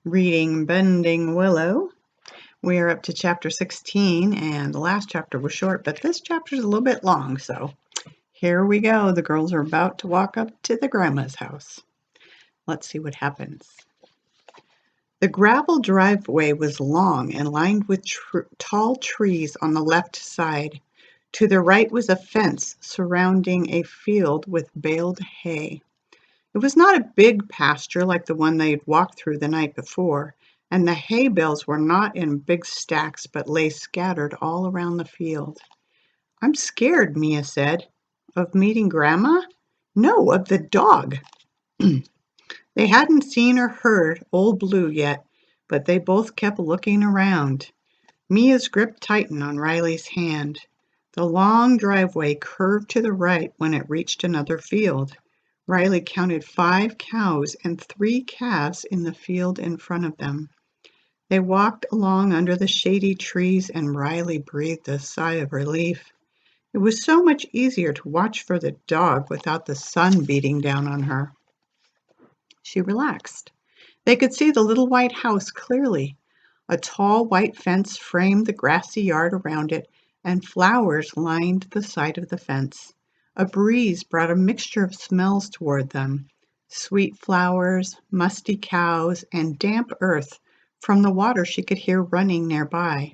Reading Bending Willow. We are up to chapter 16, and the last chapter was short, but this chapter is a little bit long, so here we go. The girls are about to walk up to the grandma's house. Let's see what happens. The gravel driveway was long and lined with tall trees on the left side. To the right was a fence surrounding a field with baled hay. It was not a big pasture like the one they had walked through the night before, and the hay bales were not in big stacks but lay scattered all around the field. "I'm scared," Mia said. "Of meeting Grandma?" "No, of the dog." They hadn't seen or heard Old Blue yet, but they both kept looking around. Mia's grip tightened on Riley's hand. The long driveway curved to the right when it reached another field. Riley counted 5 cows and 3 calves in the field in front of them. They walked along under the shady trees, and Riley breathed a sigh of relief. It was so much easier to watch for the dog without the sun beating down on her. She relaxed. They could see the little white house clearly. A tall white fence framed the grassy yard around it, and flowers lined the side of the fence. A breeze brought a mixture of smells toward them: sweet flowers, musty cows, and damp earth from the water she could hear running nearby.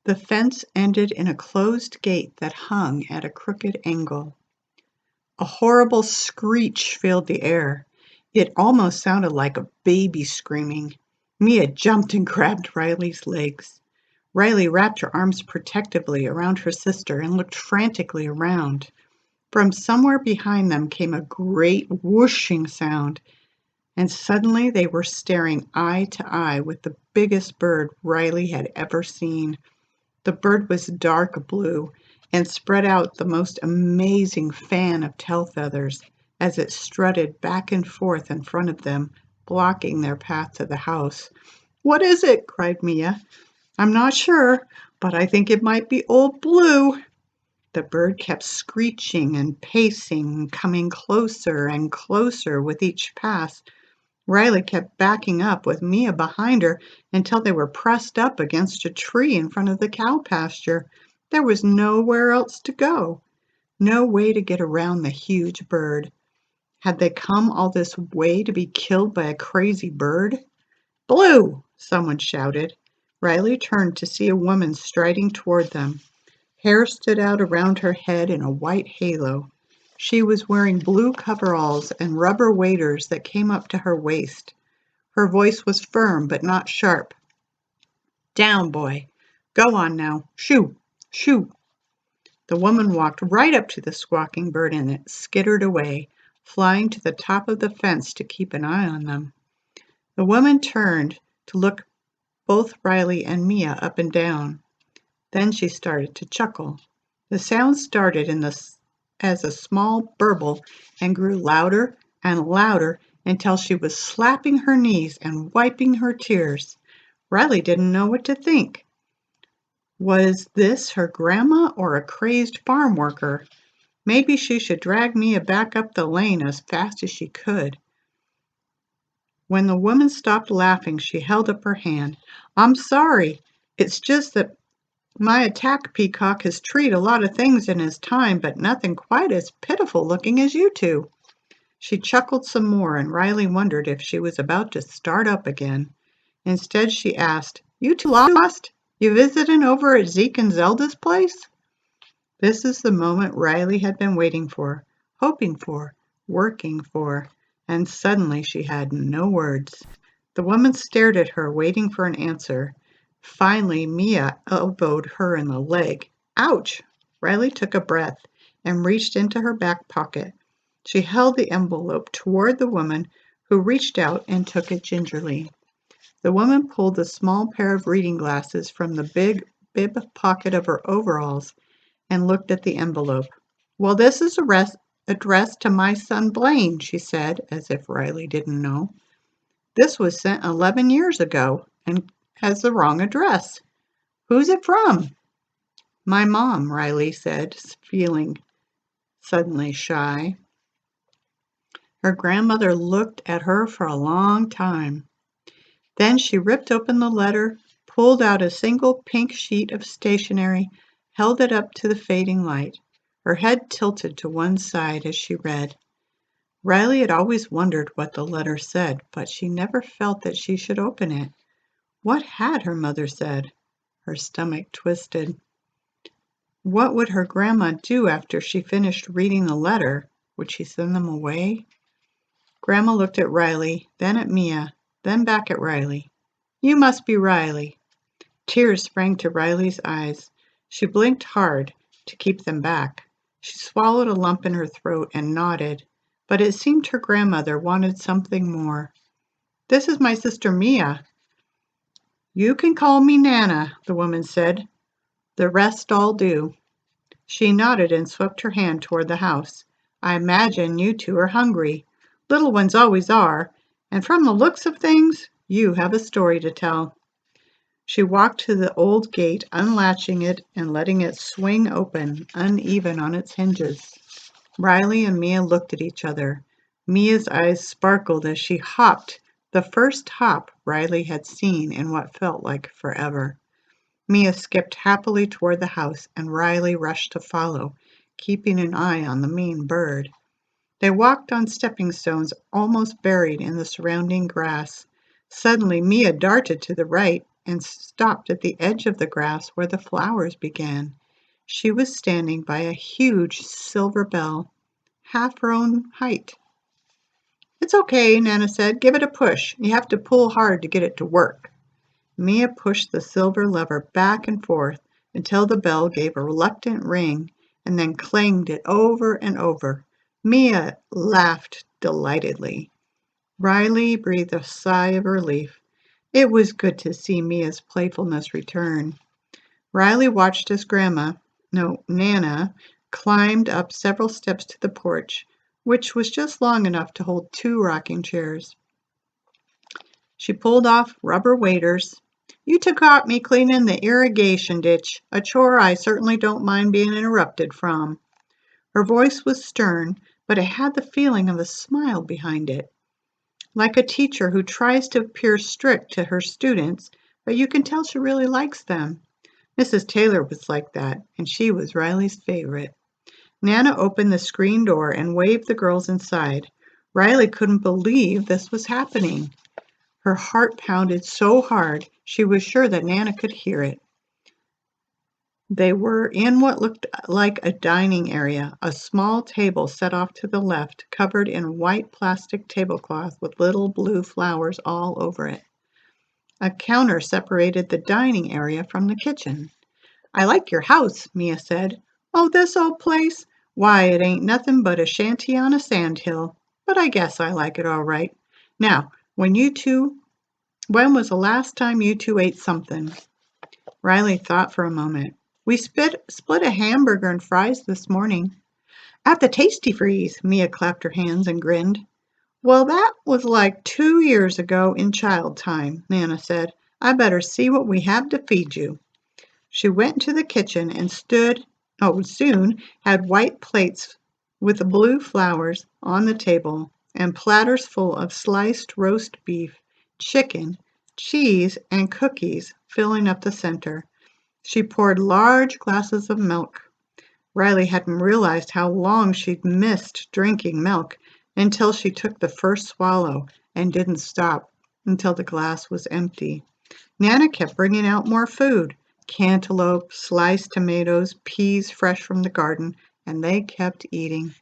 The fence ended in a closed gate that hung at a crooked angle. A horrible screech filled the air. It almost sounded like a baby screaming. Mia jumped and grabbed Riley's legs. Riley wrapped her arms protectively around her sister and looked frantically around. From somewhere behind them came a great whooshing sound, and suddenly they were staring eye to eye with the biggest bird Riley had ever seen. The bird was dark blue and spread out the most amazing fan of tail feathers as it strutted back and forth in front of them, blocking their path to the house. "What is it?" cried Mia. "I'm not sure, but I think it might be Old Blue." The bird kept screeching and pacing, coming closer and closer with each pass. Riley kept backing up with Mia behind her until they were pressed up against a tree in front of the cow pasture. There was nowhere else to go, no way to get around the huge bird. Had they come all this way to be killed by a crazy bird? "Blue!" someone shouted. Riley turned to see a woman striding toward them. Hair stood out around her head in a white halo. She was wearing blue coveralls and rubber waders that came up to her waist. Her voice was firm but not sharp. "Down, boy. Go on now. Shoo! Shoo!" The woman walked right up to the squawking bird and it skittered away, flying to the top of the fence to keep an eye on them. The woman turned to look both Riley and Mia up and down. Then she started to chuckle. The sound started as a small burble and grew louder and louder until she was slapping her knees and wiping her tears. Riley didn't know what to think. Was this her grandma or a crazed farm worker? Maybe she should drag Mia back up the lane as fast as she could. When the woman stopped laughing, she held up her hand. "I'm sorry. It's just that my attack peacock has treed a lot of things in his time, but nothing quite as pitiful looking as you two." She chuckled some more, and Riley wondered if she was about to start up again. Instead, she asked, "You two lost? You visiting over at Zeke and Zelda's place?" This is the moment Riley had been waiting for, hoping for, working for, and suddenly she had no words. The woman stared at her, waiting for an answer. Finally, Mia elbowed her in the leg. "Ouch!" Riley took a breath and reached into her back pocket. She held the envelope toward the woman, who reached out and took it gingerly. The woman pulled a small pair of reading glasses from the big bib pocket of her overalls and looked at the envelope. "Well, this is addressed to my son Blaine," she said, as if Riley didn't know. "This was sent 11 years ago and has the wrong address. Who's it from?" "My mom," Riley said, feeling suddenly shy. Her grandmother looked at her for a long time. Then she ripped open the letter, pulled out a single pink sheet of stationery, held it up to the fading light. Her head tilted to one side as she read. Riley had always wondered what the letter said, but she never felt that she should open it. What had her mother said? Her stomach twisted. What would her grandma do after she finished reading the letter? Would she send them away? Grandma looked at Riley, then at Mia, then back at Riley. You must be Riley. Tears sprang to Riley's eyes. She blinked hard to keep them back. She swallowed a lump in her throat and nodded, but it seemed her grandmother wanted something more. This is my sister Mia. You can call me Nana, the woman said. The rest all do. She nodded and swept her hand toward the house. I imagine you two are hungry. Little ones always are, and from the looks of things, you have a story to tell. She walked to the old gate, unlatching it and letting it swing open, uneven on its hinges. Riley and Mia looked at each other. Mia's eyes sparkled as she hopped, the first hop Riley had seen in what felt like forever. Mia skipped happily toward the house, and Riley rushed to follow, keeping an eye on the mean bird. They walked on stepping stones almost buried in the surrounding grass. Suddenly Mia darted to the right and stopped at the edge of the grass where the flowers began. She was standing by a huge silver bell, half her own height. It's okay, Nana said. Give it a push. You have to pull hard to get it to work. Mia pushed the silver lever back and forth until the bell gave a reluctant ring and then clanged it over and over. Mia laughed delightedly. Riley breathed a sigh of relief. It was good to see Mia's playfulness return. Riley watched as Nana, climbed up several steps to the porch, which was just long enough to hold 2 rocking chairs. She pulled off rubber waders. You two caught me cleaning the irrigation ditch, a chore I certainly don't mind being interrupted from. Her voice was stern, but it had the feeling of a smile behind it. Like a teacher who tries to appear strict to her students, but you can tell she really likes them. Mrs. Taylor was like that, and she was Riley's favorite. Nana opened the screen door and waved the girls inside. Riley couldn't believe this was happening. Her heart pounded so hard she was sure that Nana could hear it. They were in what looked like a dining area, a small table set off to the left, covered in white plastic tablecloth with little blue flowers all over it. A counter separated the dining area from the kitchen. I like your house, Mia said. Oh, this old place? Why, it ain't nothing but a shanty on a sandhill, but I guess I like it all right. Now, when was the last time you two ate something? Riley thought for a moment. We split a hamburger and fries this morning. At the Tasty Freeze, Mia clapped her hands and grinned. Well, that was like 2 years ago in child time, Nana said. I better see what we have to feed you. She went into the kitchen and soon had white plates with the blue flowers on the table and platters full of sliced roast beef, chicken, cheese, and cookies filling up the center. She poured large glasses of milk. Riley hadn't realized how long she'd missed drinking milk until she took the first swallow and didn't stop until the glass was empty. Nana kept bringing out more food. Cantaloupe, sliced tomatoes, peas fresh from the garden, and they kept eating.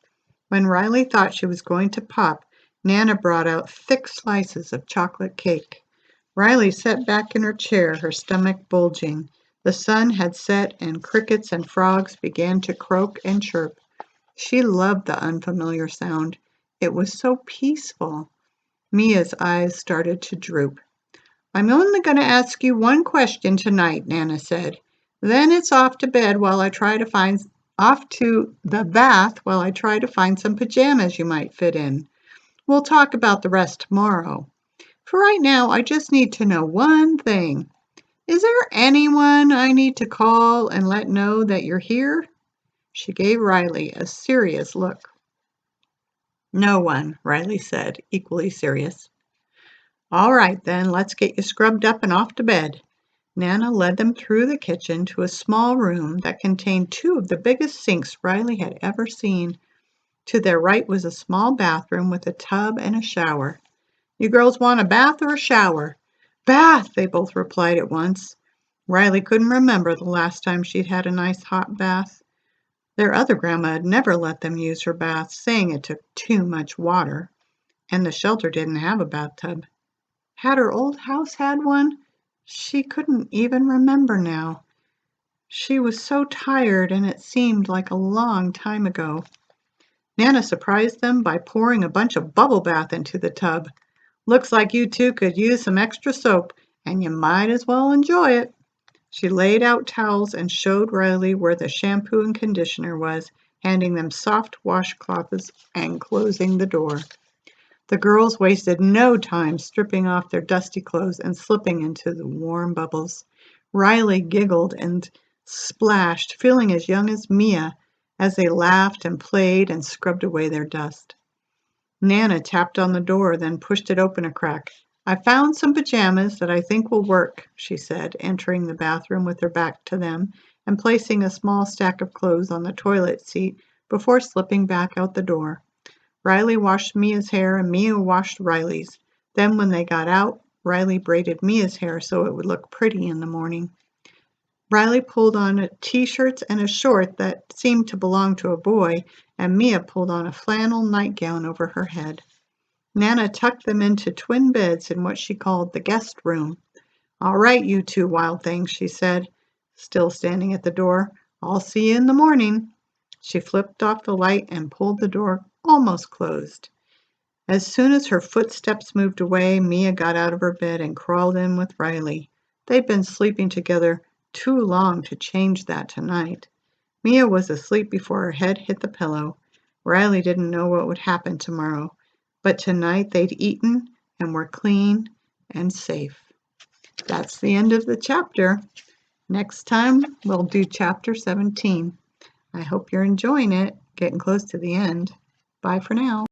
When Riley thought she was going to pop, Nana brought out thick slices of chocolate cake. Riley sat back in her chair, her stomach bulging. The sun had set and crickets and frogs began to croak and chirp. She loved the unfamiliar sound. It was so peaceful. Mia's eyes started to droop. I'm only going to ask you one question tonight, Nana said. Then it's off to the bath while I try to find some pajamas you might fit in. We'll talk about the rest tomorrow. For right now, I just need to know one thing. Is there anyone I need to call and let know that you're here? She gave Riley a serious look. No one, Riley said, equally serious. All right, then, let's get you scrubbed up and off to bed. Nana led them through the kitchen to a small room that contained two of the biggest sinks Riley had ever seen. To their right was a small bathroom with a tub and a shower. You girls want a bath or a shower? Bath, they both replied at once. Riley couldn't remember the last time she'd had a nice hot bath. Their other grandma had never let them use her bath, saying it took too much water, and the shelter didn't have a bathtub. Had her old house had one? She couldn't even remember now. She was so tired, and it seemed like a long time ago. Nana surprised them by pouring a bunch of bubble bath into the tub. Looks like you two could use some extra soap, and you might as well enjoy it. She laid out towels and showed Riley where the shampoo and conditioner was, handing them soft washcloths and closing the door. The girls wasted no time stripping off their dusty clothes and slipping into the warm bubbles. Riley giggled and splashed, feeling as young as Mia, as they laughed and played and scrubbed away their dust. Nana tapped on the door, then pushed it open a crack. I found some pajamas that I think will work, she said, entering the bathroom with her back to them and placing a small stack of clothes on the toilet seat before slipping back out the door. Riley washed Mia's hair and Mia washed Riley's. Then when they got out, Riley braided Mia's hair so it would look pretty in the morning. Riley pulled on t-shirts and a short that seemed to belong to a boy, and Mia pulled on a flannel nightgown over her head. Nana tucked them into twin beds in what she called the guest room. All right, you two wild things, she said, still standing at the door. I'll see you in the morning. She flipped off the light and pulled the door almost closed. As soon as her footsteps moved away, Mia got out of her bed and crawled in with Riley. They'd been sleeping together too long to change that tonight. Mia was asleep before her head hit the pillow. Riley didn't know what would happen tomorrow, but tonight they'd eaten and were clean and safe. That's the end of the chapter. Next time, we'll do chapter 17. I hope you're enjoying it, getting close to the end. Bye for now.